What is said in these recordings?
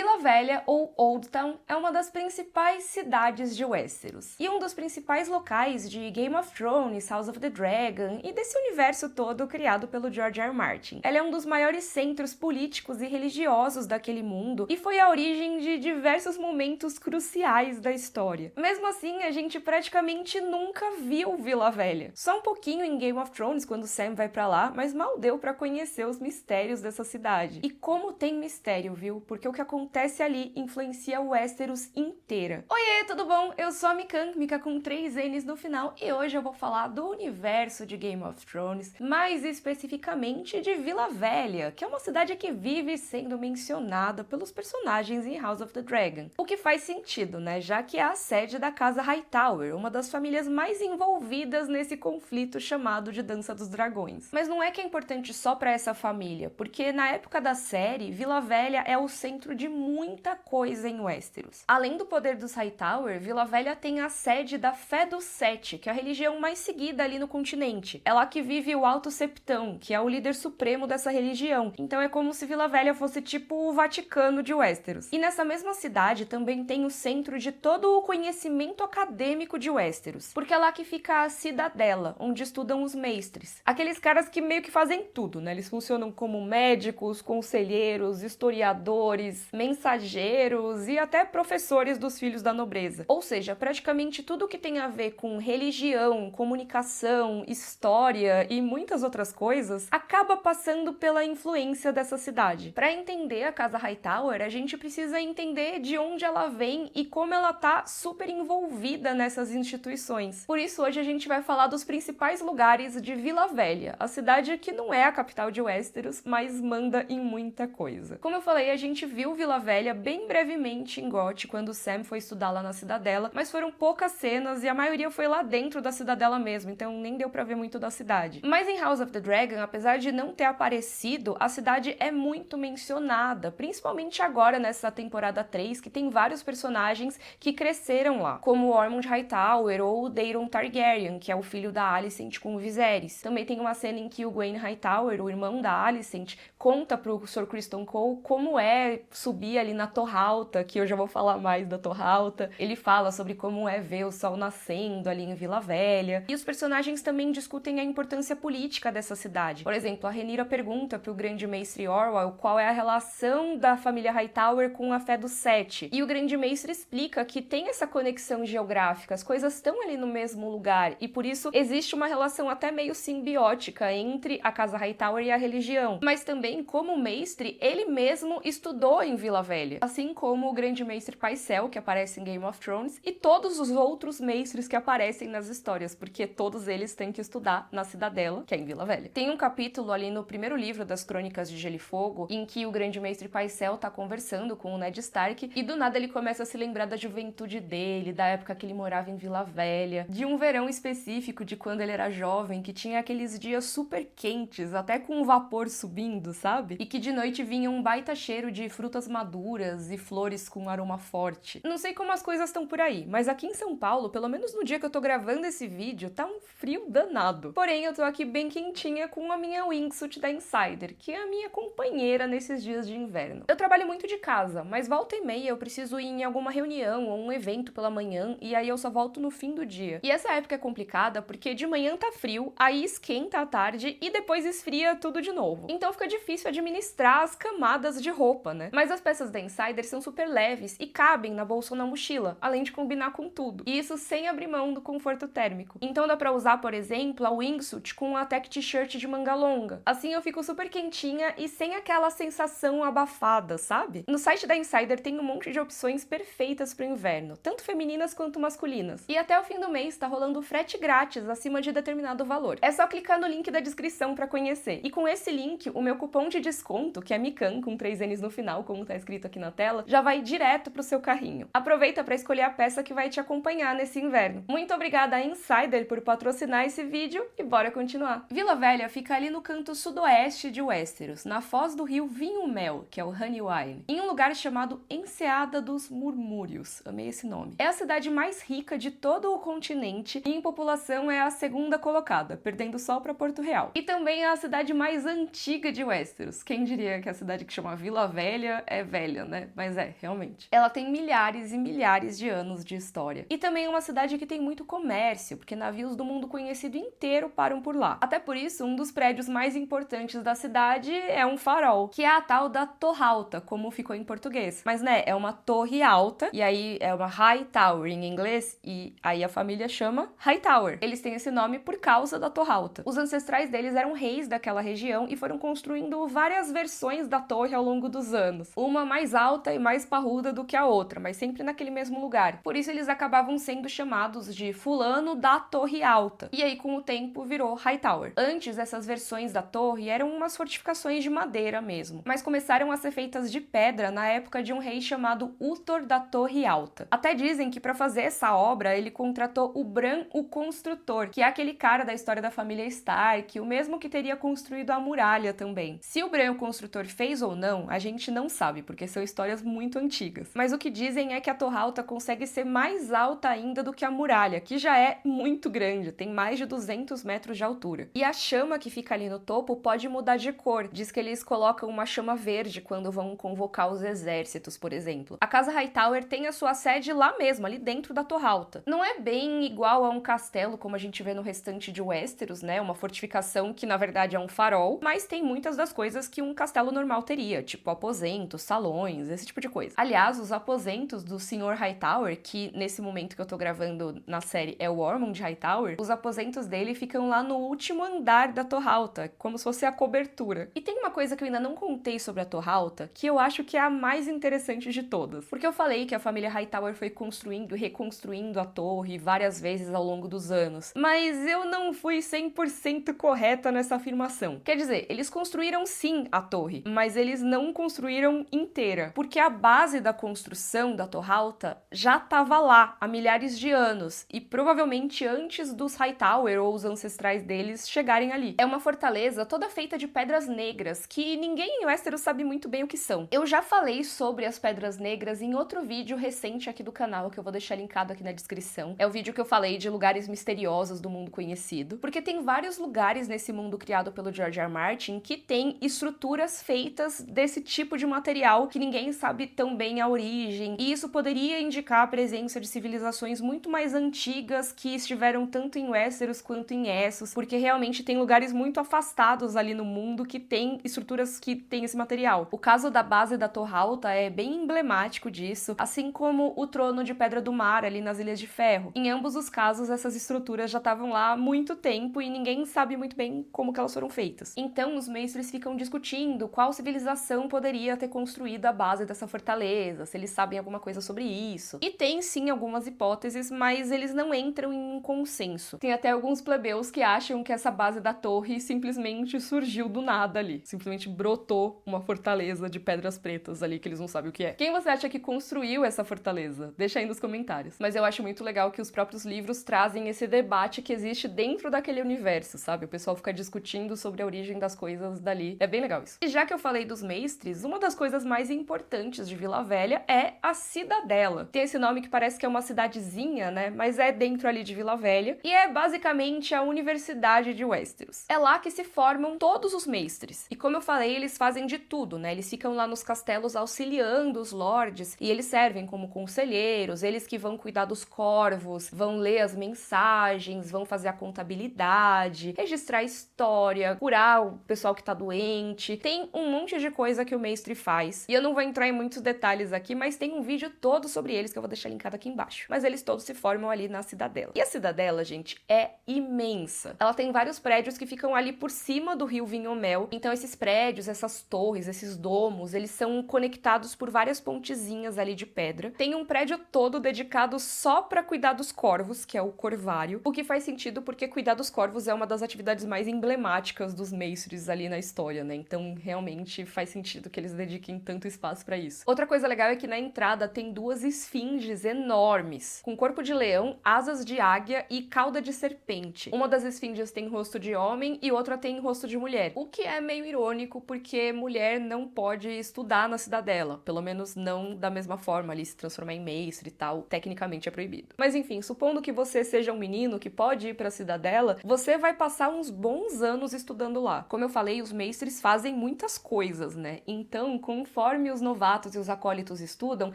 Vila Velha, ou Old Town, é uma das principais cidades de Westeros, e um dos principais locais de Game of Thrones, House of the Dragon e desse universo todo criado pelo George R. R. Martin. Ela é um dos maiores centros políticos e religiosos daquele mundo, e foi a origem de diversos momentos cruciais da história. Mesmo assim, a gente praticamente nunca viu Vila Velha. Só um pouquinho em Game of Thrones, quando Sam vai pra lá, mas mal deu pra conhecer os mistérios dessa cidade. E como tem mistério, viu? Porque o que acontece ali influencia Westeros inteira. Oiê, tudo bom? Eu sou a Mikan, Mika com 3 N's no final, e hoje eu vou falar do universo de Game of Thrones, mais especificamente de Vila Velha, que é uma cidade que vive sendo mencionada pelos personagens em House of the Dragon. O que faz sentido, né? Já que é a sede da Casa Hightower, uma das famílias mais envolvidas nesse conflito chamado de Dança dos Dragões. Mas não é que é importante só pra essa família, porque na época da série, Vila Velha é o centro de muita coisa em Westeros. Além do poder dos Hightower, Vila Velha tem a sede da Fé dos Sete, que é a religião mais seguida ali no continente. É lá que vive o Alto Septão, que é o líder supremo dessa religião. Então é como se Vila Velha fosse tipo o Vaticano de Westeros. E nessa mesma cidade também tem o centro de todo o conhecimento acadêmico de Westeros, porque é lá que fica a Cidadela, onde estudam os mestres. Aqueles caras que meio que fazem tudo, né? Eles funcionam como médicos, conselheiros, historiadores, mensageiros e até professores dos filhos da nobreza. Ou seja, praticamente tudo que tem a ver com religião, comunicação, história e muitas outras coisas acaba passando pela influência dessa cidade. Para entender a Casa Hightower, a gente precisa entender de onde ela vem e como ela tá super envolvida nessas instituições. Por isso, hoje a gente vai falar dos principais lugares de Vila Velha, a cidade que não é a capital de Westeros, mas manda em muita coisa. Como eu falei, a gente viu Vila Velha bem brevemente em GOT, quando Sam foi estudar lá na Cidadela, mas foram poucas cenas e a maioria foi lá dentro da Cidadela mesmo, então nem deu pra ver muito da cidade. Mas em House of the Dragon, apesar de não ter aparecido, a cidade é muito mencionada, principalmente agora nessa temporada 3, que tem vários personagens que cresceram lá, como Ormond Hightower ou Daeron Targaryen, que é o filho da Alicent com o Viserys. Também tem uma cena em que o Gwaine Hightower, o irmão da Alicent, conta pro Sir Criston Cole como é subir ali na Torre Alta, que eu já vou falar mais da Torre Alta. Ele fala sobre como é ver o sol nascendo ali em Vila Velha. E os personagens também discutem a importância política dessa cidade. Por exemplo, a Rhaenyra pergunta pro grande mestre Orwell qual é a relação da família Hightower com a Fé dos Sete. E o grande mestre explica que tem essa conexão geográfica, as coisas estão ali no mesmo lugar, e por isso existe uma relação até meio simbiótica entre a Casa Hightower e a religião. Mas também, como mestre, ele mesmo estudou em Vila Velha, assim como o grande mestre Pycelle, que aparece em Game of Thrones, e todos os outros mestres que aparecem nas histórias, porque todos eles têm que estudar na Cidadela, que é em Vila Velha. Tem um capítulo ali no primeiro livro das Crônicas de Gelo e Fogo, em que o grande mestre Pycelle tá conversando com o Ned Stark, e do nada ele começa a se lembrar da juventude dele, da época que ele morava em Vila Velha, de um verão específico de quando ele era jovem, que tinha aqueles dias super quentes, até com o vapor subindo, sabe? E que de noite vinha um baita cheiro de frutas maduras e flores com aroma forte. Não sei como as coisas estão por aí, mas aqui em São Paulo, pelo menos no dia que eu tô gravando esse vídeo, tá um frio danado. Porém, eu tô aqui bem quentinha com a minha wingsuit da Insider, que é a minha companheira nesses dias de inverno. Eu trabalho muito de casa, mas volta e meia eu preciso ir em alguma reunião ou um evento pela manhã, e aí eu só volto no fim do dia. E essa época é complicada porque de manhã tá frio, aí esquenta à tarde e depois esfria tudo de novo. Então fica difícil administrar as camadas de roupa, né? Mas as peças da Insider são super leves e cabem na bolsa ou na mochila, além de combinar com tudo. E isso sem abrir mão do conforto térmico. Então dá pra usar, por exemplo, a wingsuit com a tech t-shirt de manga longa. Assim eu fico super quentinha e sem aquela sensação abafada, sabe? No site da Insider tem um monte de opções perfeitas pro inverno, tanto femininas quanto masculinas. E até o fim do mês tá rolando frete grátis acima de determinado valor. É só clicar no link da descrição pra conhecer. E com esse link, o meu cupom de desconto, que é Mikan, com 3 N's no final, como tá escrito aqui na tela, já vai direto pro seu carrinho. Aproveita pra escolher a peça que vai te acompanhar nesse inverno. Muito obrigada a Insider por patrocinar esse vídeo e bora continuar. Vila Velha fica ali no canto sudoeste de Westeros, na foz do rio Vinho-Mel, que é o Honey Wine, em um lugar chamado Enseada dos Murmúrios. Amei esse nome. É a cidade mais rica de todo o continente e em população é a segunda colocada, perdendo só pra Porto Real. E também é a cidade mais antiga de Westeros. Quem diria que a cidade que chama Vila Velha é velha? velha, né? Mas realmente. Ela tem milhares e milhares de anos de história. E também é uma cidade que tem muito comércio, porque navios do mundo conhecido inteiro param por lá. Até por isso, um dos prédios mais importantes da cidade é um farol, que é a tal da Torre Alta, como ficou em português. Mas, é uma torre alta, e aí é uma High Tower em inglês, e aí a família chama Hightower. Eles têm esse nome por causa da Torre Alta. Os ancestrais deles eram reis daquela região e foram construindo várias versões da torre ao longo dos anos. Uma mais alta e mais parruda do que a outra, mas sempre naquele mesmo lugar. Por isso eles acabavam sendo chamados de fulano da Torre Alta. E aí com o tempo virou Hightower. Antes essas versões da torre eram umas fortificações de madeira mesmo, mas começaram a ser feitas de pedra na época de um rei chamado Uthor da Torre Alta. Até dizem que para fazer essa obra ele contratou o Bran o Construtor, que é aquele cara da história da família Stark, o mesmo que teria construído a muralha também. Se o Bran o Construtor fez ou não, a gente não sabe, porque são histórias muito antigas. Mas o que dizem é que a Torre Alta consegue ser mais alta ainda do que a muralha, que já é muito grande, tem mais de 200 metros de altura. E a chama que fica ali no topo pode mudar de cor. Diz que eles colocam uma chama verde quando vão convocar os exércitos, por exemplo. A Casa Hightower tem a sua sede lá mesmo, ali dentro da Torre Alta. Não é bem igual a um castelo como a gente vê no restante de Westeros, né? Uma fortificação que na verdade é um farol, mas tem muitas das coisas que um castelo normal teria, tipo aposentos, salões, esse tipo de coisa. Aliás, os aposentos do Sr. Hightower, que nesse momento que eu tô gravando na série é o Ormond Hightower, os aposentos dele ficam lá no último andar da Torre Alta, como se fosse a cobertura. E tem uma coisa que eu ainda não contei sobre a Torre Alta, que eu acho que é a mais interessante de todas. Porque eu falei que a família Hightower foi construindo e reconstruindo a torre várias vezes ao longo dos anos, mas eu não fui 100% correta nessa afirmação. Quer dizer, eles construíram sim a torre, mas eles não construíram inteira, porque a base da construção da Torre Alta já estava lá há milhares de anos, e provavelmente antes dos Hightower ou os ancestrais deles chegarem ali. É uma fortaleza toda feita de pedras negras, que ninguém em Westeros sabe muito bem o que são. Eu já falei sobre as pedras negras em outro vídeo recente aqui do canal, que eu vou deixar linkado aqui na descrição. É o vídeo que eu falei de lugares misteriosos do mundo conhecido, porque tem vários lugares nesse mundo criado pelo George R. R. Martin que tem estruturas feitas desse tipo de material que ninguém sabe tão bem a origem, e isso poderia indicar a presença de civilizações muito mais antigas que estiveram tanto em Westeros quanto em Essos, porque realmente tem lugares muito afastados ali no mundo que tem estruturas que têm esse material. O caso da base da Torre Alta é bem emblemático disso, assim como o trono de Pedra do Mar ali nas Ilhas de Ferro. Em ambos os casos, essas estruturas já estavam lá há muito tempo e ninguém sabe muito bem como que elas foram feitas. Então, os mestres ficam discutindo qual civilização poderia ter construído a base dessa fortaleza, se eles sabem alguma coisa sobre isso. E tem sim algumas hipóteses, mas eles não entram em um consenso. Tem até alguns plebeus que acham que essa base da torre simplesmente surgiu do nada ali. Simplesmente brotou uma fortaleza de pedras pretas ali que eles não sabem o que é. Quem você acha que construiu essa fortaleza? Deixa aí nos comentários. Mas eu acho muito legal que os próprios livros trazem esse debate que existe dentro daquele universo, sabe? O pessoal fica discutindo sobre a origem das coisas dali. É bem legal isso. E já que eu falei dos mestres, uma das coisas mais importantes de Vila Velha é a Cidadela. Tem esse nome que parece que é uma cidadezinha, né? Mas é dentro ali de Vila Velha. E é basicamente a Universidade de Westeros. É lá que se formam todos os mestres. E como eu falei, eles fazem de tudo, né? Eles ficam lá nos castelos auxiliando os lords, e eles servem como conselheiros, eles que vão cuidar dos corvos, vão ler as mensagens, vão fazer a contabilidade, registrar a história, curar o pessoal que tá doente. Tem um monte de coisa que o mestre faz. E eu não vou entrar em muitos detalhes aqui, mas tem um vídeo todo sobre eles que eu vou deixar linkado aqui embaixo. Mas eles todos se formam ali na Cidadela. E a Cidadela, gente, é imensa. Ela tem vários prédios que ficam ali por cima do rio Vinhomel. Então esses prédios, essas torres, esses domos, eles são conectados por várias pontezinhas ali de pedra. Tem um prédio todo dedicado só pra cuidar dos corvos, que é o Corvário, o que faz sentido porque cuidar dos corvos é uma das atividades mais emblemáticas dos mestres ali na história, né? Então realmente faz sentido que eles dediquem tanto espaço pra isso. Outra coisa legal é que na entrada tem duas esfinges enormes, com corpo de leão, asas de águia e cauda de serpente. Uma das esfinges tem rosto de homem e outra tem rosto de mulher, o que é meio irônico porque mulher não pode estudar na Cidadela, pelo menos não da mesma forma ali, se transformar em mestre e tal, tecnicamente é proibido. Mas enfim, supondo que você seja um menino que pode ir pra Cidadela, você vai passar uns bons anos estudando lá. Como eu falei, os mestres fazem muitas coisas, né? Então, conforme conforme os novatos e os acólitos estudam,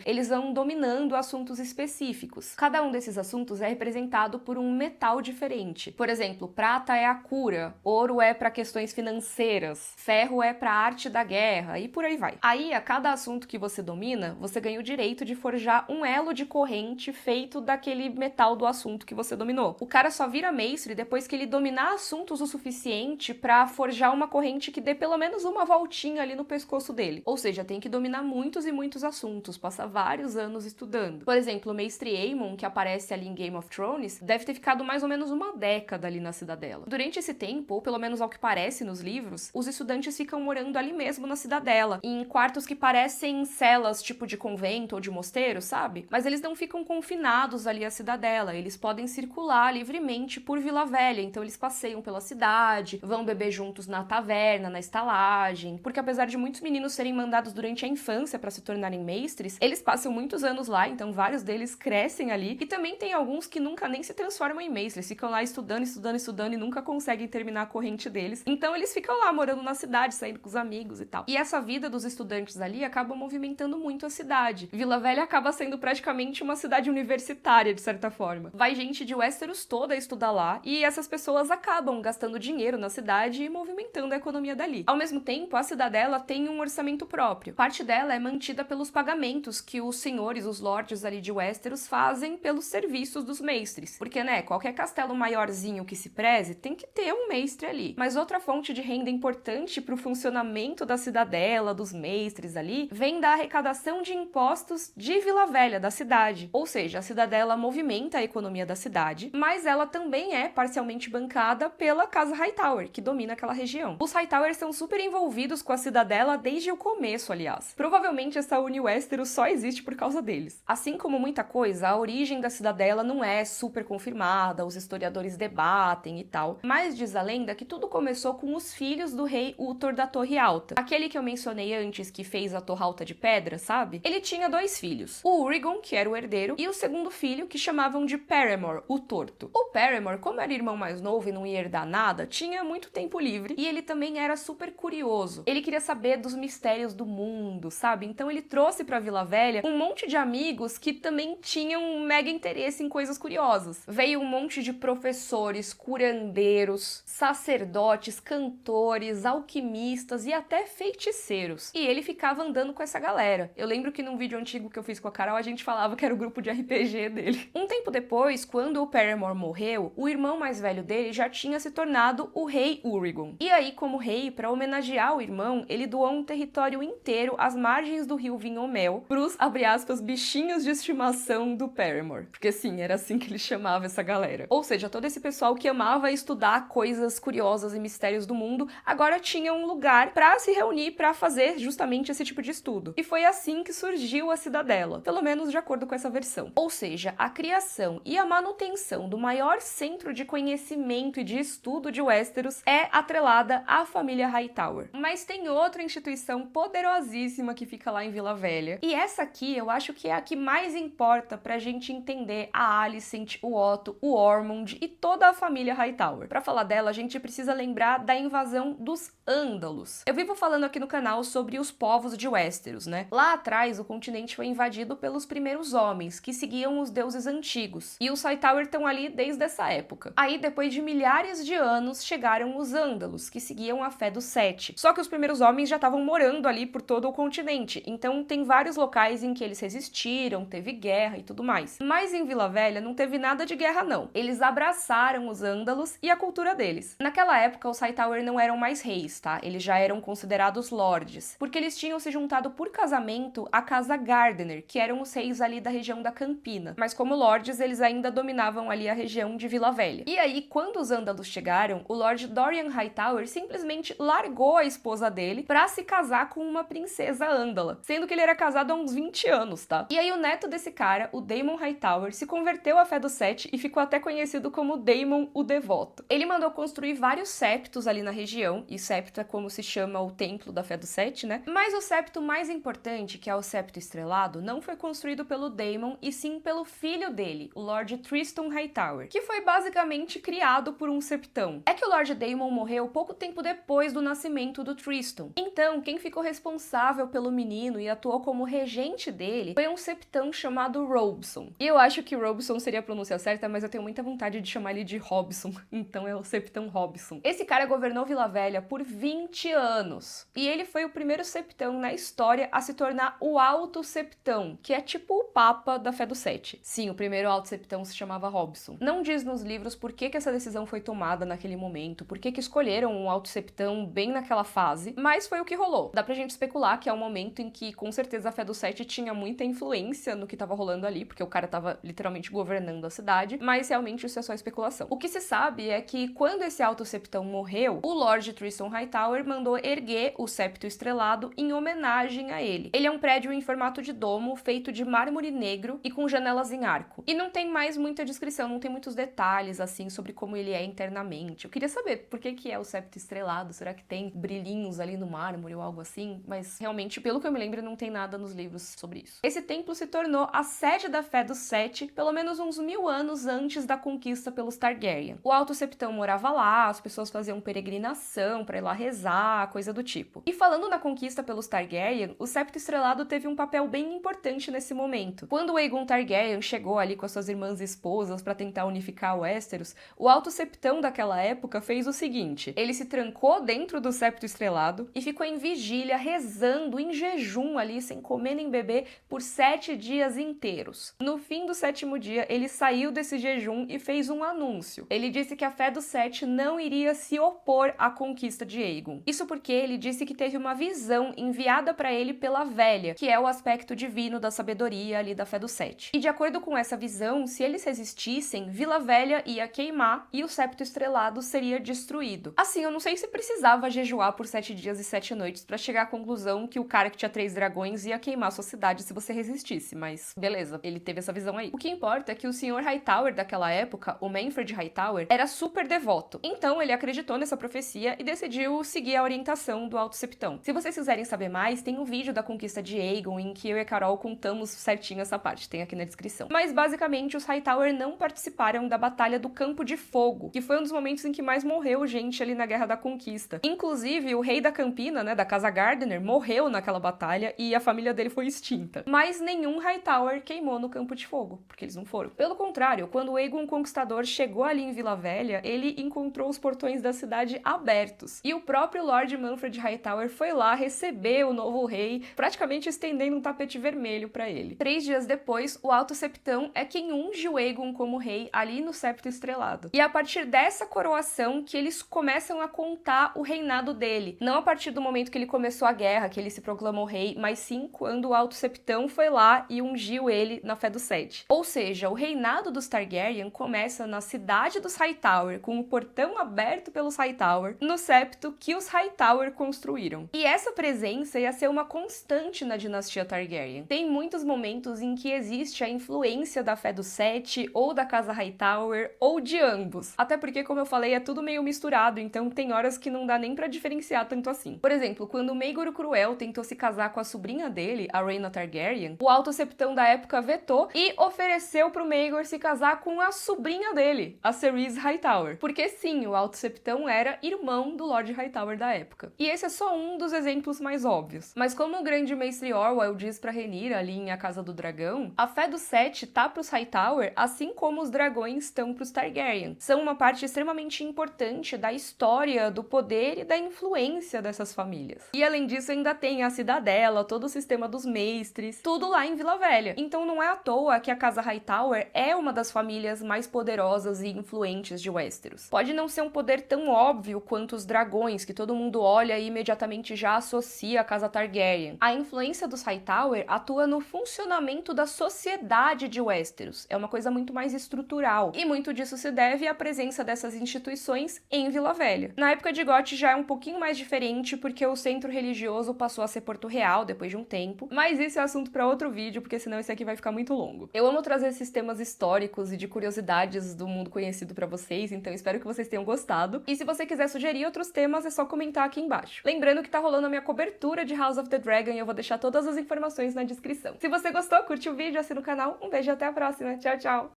eles vão dominando assuntos específicos. Cada um desses assuntos é representado por um metal diferente. Por exemplo, prata é a cura, ouro é para questões financeiras, ferro é para a arte da guerra e por aí vai. Aí, a cada assunto que você domina, você ganha o direito de forjar um elo de corrente feito daquele metal do assunto que você dominou. O cara só vira mestre depois que ele dominar assuntos o suficiente para forjar uma corrente que dê pelo menos uma voltinha ali no pescoço dele. Ou seja, tem que dominar muitos e muitos assuntos, passar vários anos estudando. Por exemplo, o mestre Aemon, que aparece ali em Game of Thrones, deve ter ficado mais ou menos uma década ali na cidadela. Durante esse tempo, ou pelo menos ao que parece nos livros, os estudantes ficam morando ali mesmo na cidadela, em quartos que parecem celas tipo de convento ou de mosteiro, sabe? Mas eles não ficam confinados ali à cidadela, eles podem circular livremente por Vila Velha, então eles passeiam pela cidade, vão beber juntos na taverna, na estalagem, porque apesar de muitos meninos serem mandados durante a infância para se tornarem mestres, eles passam muitos anos lá, então vários deles crescem ali, e também tem alguns que nunca nem se transformam em mestres, ficam lá estudando e nunca conseguem terminar a corrente deles, então eles ficam lá morando na cidade, saindo com os amigos e tal. E essa vida dos estudantes ali acaba movimentando muito a cidade. Vila Velha acaba sendo praticamente uma cidade universitária, de certa forma. Vai gente de Westeros toda estudar lá, e essas pessoas acabam gastando dinheiro na cidade e movimentando a economia dali. Ao mesmo tempo, a cidadela tem um orçamento próprio. Parte dela é mantida pelos pagamentos que os senhores, os lords ali de Westeros fazem pelos serviços dos mestres. Porque, né, qualquer castelo maiorzinho que se preze tem que ter um mestre ali. Mas outra fonte de renda importante para o funcionamento da cidadela, dos mestres ali, vem da arrecadação de impostos de Vila Velha, da cidade. Ou seja, a cidadela movimenta a economia da cidade, mas ela também é parcialmente bancada pela Casa Hightower, que domina aquela região. Os Hightowers são super envolvidos com a cidadela desde o começo, aliás. Provavelmente essa Uni-Westeros só existe por causa deles. Assim como muita coisa, a origem da cidadela não é super confirmada, os historiadores debatem e tal, mas diz a lenda que tudo começou com os filhos do rei Uthor da Torre Alta. Aquele que eu mencionei antes que fez a Torre Alta de Pedra, sabe? Ele tinha dois filhos, o Urigon, que era o herdeiro, e o segundo filho, que chamavam de Paramore, o Torto. O Paramore, como era irmão mais novo e não ia herdar nada, tinha muito tempo livre e ele também era super curioso. Ele queria saber dos mistérios do mundo, sabe? Então ele trouxe pra Vila Velha um monte de amigos que também tinham um mega interesse em coisas curiosas. Veio um monte de professores, curandeiros, sacerdotes, cantores, alquimistas e até feiticeiros. E ele ficava andando com essa galera. Eu lembro que num vídeo antigo que eu fiz com a Carol, a gente falava que era o grupo de RPG dele. Um tempo depois, quando o Paramore morreu, o irmão mais velho dele já tinha se tornado o rei Urigon. E aí, como rei, para homenagear o irmão, ele doou um território inteiro às margens do rio Vinhomel pros, abre aspas, bichinhos de estimação do Paramore. Porque sim, era assim que ele chamava essa galera. Ou seja, todo esse pessoal que amava estudar coisas curiosas e mistérios do mundo, agora tinha um lugar para se reunir para fazer justamente esse tipo de estudo. E foi assim que surgiu a Cidadela, pelo menos de acordo com essa versão. Ou seja, a criação e a manutenção do maior centro de conhecimento e de estudo de Westeros é atrelada à família Hightower. Mas tem outra instituição poderosíssima que fica lá em Vila Velha. E essa aqui eu acho que é a que mais importa pra gente entender a Alicent, o Otto, o Ormond e toda a família Hightower. Pra falar dela, a gente precisa lembrar da invasão dos Ândalos. Eu vivo falando aqui no canal sobre os povos de Westeros, né? Lá atrás, o continente foi invadido pelos primeiros homens, que seguiam os deuses antigos. E os Hightower estão ali desde essa época. Aí, depois de milhares de anos, chegaram os Ândalos, que seguiam a fé dos Sete. Só que os primeiros homens já estavam morando ali por todo o continente, então tem vários locais em que eles resistiram, teve guerra e tudo mais. Mas em Vila Velha não teve nada de guerra não. Eles abraçaram os Ândalos e a cultura deles. Naquela época, os Hightower não eram mais reis, tá? Eles já eram considerados lords, porque eles tinham se juntado por casamento à casa Gardener, que eram os reis ali da região da Campina. Mas como lords, eles ainda dominavam ali a região de Vila Velha. E aí, quando os Ândalos chegaram, o Lord Dorian Hightower simplesmente largou a esposa dele pra se casar com uma princesa Ândala, sendo que ele era casado há uns 20 anos, tá? E aí o neto desse cara, o Daemon Hightower, se converteu à fé do Sete e ficou até conhecido como Daemon o Devoto. Ele mandou construir vários septos ali na região, e septo é como se chama o templo da fé do Sete, né? Mas o septo mais importante, que é o septo estrelado, não foi construído pelo Daemon, e sim pelo filho dele, o Lord Tristan Hightower, que foi basicamente criado por um septão. É que o Lord Daemon morreu pouco tempo depois do nascimento do Tristan. Então, quem ficou responsável responsável pelo menino e atuou como regente dele foi um septão chamado Robson. E eu acho que Robson seria a pronúncia certa, mas eu tenho muita vontade de chamar ele de Robson, então é o septão Robson. Esse cara governou Vila Velha por 20 anos, e ele foi o primeiro septão na história a se tornar o Alto Septão, que é tipo o Papa da Fé do Sete. Sim, o primeiro Alto Septão se chamava Robson. Não diz nos livros por que essa decisão foi tomada naquele momento, por que escolheram um Alto Septão bem naquela fase, mas foi o que rolou. Dá pra gente especular que é um momento em que, com certeza, a Fé do Sete tinha muita influência no que tava rolando ali, porque o cara tava literalmente governando a cidade, mas realmente isso é só especulação. O que se sabe é que, quando esse Alto Septão morreu, o Lord Tristan Hightower mandou erguer o Septo Estrelado em homenagem a ele. Ele é um prédio em formato de domo, feito de mármore negro e com janelas em arco. E não tem mais muita descrição, não tem muitos detalhes, assim, sobre como ele é internamente. Eu queria saber por que é o Septo Estrelado, será que tem brilhinhos ali no mármore ou algo assim? Mas, realmente, pelo que eu me lembro, não tem nada nos livros sobre isso. Esse templo se tornou a sede da Fé dos Sete, pelo menos uns 1000 anos antes da conquista pelos Targaryen. O Alto Septão morava lá, as pessoas faziam peregrinação pra ir lá rezar, coisa do tipo. E falando na conquista pelos Targaryen, o Septo Estrelado teve um papel bem importante nesse momento. Quando o Aegon Targaryen chegou ali com as suas irmãs e esposas pra tentar unificar Westeros, o Alto Septão daquela época fez o seguinte: ele se trancou dentro do Septo Estrelado e ficou em vigília, rezando em jejum ali, sem comer nem beber, por 7 dias inteiros. No fim do 7º dia, ele saiu desse jejum e fez um anúncio. Ele disse que a Fé dos Sete não iria se opor à conquista de Aegon. Isso porque ele disse que teve uma visão enviada para ele pela Velha, que é o aspecto divino da sabedoria ali da Fé dos Sete. E de acordo com essa visão, se eles resistissem, Vila Velha ia queimar e o Septo Estrelado seria destruído. Assim, eu não sei se precisava jejuar por 7 dias e 7 noites pra chegar à conclusão que o cara que tinha 3 dragões ia queimar sua cidade se você resistisse, mas beleza, ele teve essa visão aí. O que importa é que o Sr. Hightower daquela época, o Manfred Hightower, era super devoto. Então ele acreditou nessa profecia e decidiu seguir a orientação do Alto Septão. Se vocês quiserem saber mais, tem um vídeo da conquista de Aegon em que eu e a Carol contamos certinho essa parte, tem aqui na descrição. Mas basicamente os Hightower não participaram da Batalha do Campo de Fogo, que foi um dos momentos em que mais morreu gente ali na Guerra da Conquista. Inclusive, o rei da Campina, né, da Casa Gardener, morreu naquela batalha e a família dele foi extinta. Mas nenhum Hightower queimou no Campo de Fogo, porque eles não foram. Pelo contrário, quando o Aegon Conquistador chegou ali em Vila Velha, ele encontrou os portões da cidade abertos. E o próprio Lord Manfred Hightower foi lá receber o novo rei, praticamente estendendo um tapete vermelho pra ele. 3 dias depois, o Alto Septão é quem unge o Aegon como rei ali no Septo Estrelado. E é a partir dessa coroação que eles começam a contar o reinado dele. Não a partir do momento que ele começou a guerra, que ele se proclamou rei, mas sim quando o Alto Septão foi lá e ungiu ele na Fé do Sete. Ou seja, o reinado dos Targaryen começa na cidade dos Hightower, com o portão aberto pelos Hightower, no septo que os Hightower construíram. E essa presença ia ser uma constante na dinastia Targaryen. Tem muitos momentos em que existe a influência da Fé do Sete, ou da Casa Hightower, ou de ambos. Até porque, como eu falei, é tudo meio misturado, então tem horas que não dá nem pra diferenciar tanto assim. Por exemplo, quando o Maegor o Cruel tentou se casar com a sobrinha dele, a Rhaena Targaryen, o Alto Septão da época vetou e ofereceu pro Maegor se casar com a sobrinha dele, a Cerys Hightower. Porque sim, o Alto Septão era irmão do Lord Hightower da época. E esse é só um dos exemplos mais óbvios. Mas como o grande Mestre Orwell diz pra Rhaenyra ali em A Casa do Dragão, a Fé do Sete tá pros Hightower, assim como os dragões estão pros Targaryen. São uma parte extremamente importante da história, do poder e da influência dessas famílias. E além disso, ainda tem a Cidadela, todo o sistema dos mestres, tudo lá em Vila Velha. Então não é à toa que a Casa Hightower é uma das famílias mais poderosas e influentes de Westeros. Pode não ser um poder tão óbvio quanto os dragões, que todo mundo olha e imediatamente já associa a Casa Targaryen. A influência dos Hightower atua no funcionamento da sociedade de Westeros. É uma coisa muito mais estrutural. E muito disso se deve à presença dessas instituições em Vila Velha. Na época de GOT já é um pouquinho mais diferente, porque o centro religioso passou a ser Porto Real depois de um tempo, mas isso é assunto para outro vídeo, porque senão esse aqui vai ficar muito longo. Eu amo trazer esses temas históricos e de curiosidades do mundo conhecido para vocês, então espero que vocês tenham gostado. E se você quiser sugerir outros temas, é só comentar aqui embaixo. Lembrando que tá rolando a minha cobertura de House of the Dragon e eu vou deixar todas as informações na descrição. Se você gostou, curte o vídeo, assina o canal. Um beijo e até a próxima. Tchau, tchau!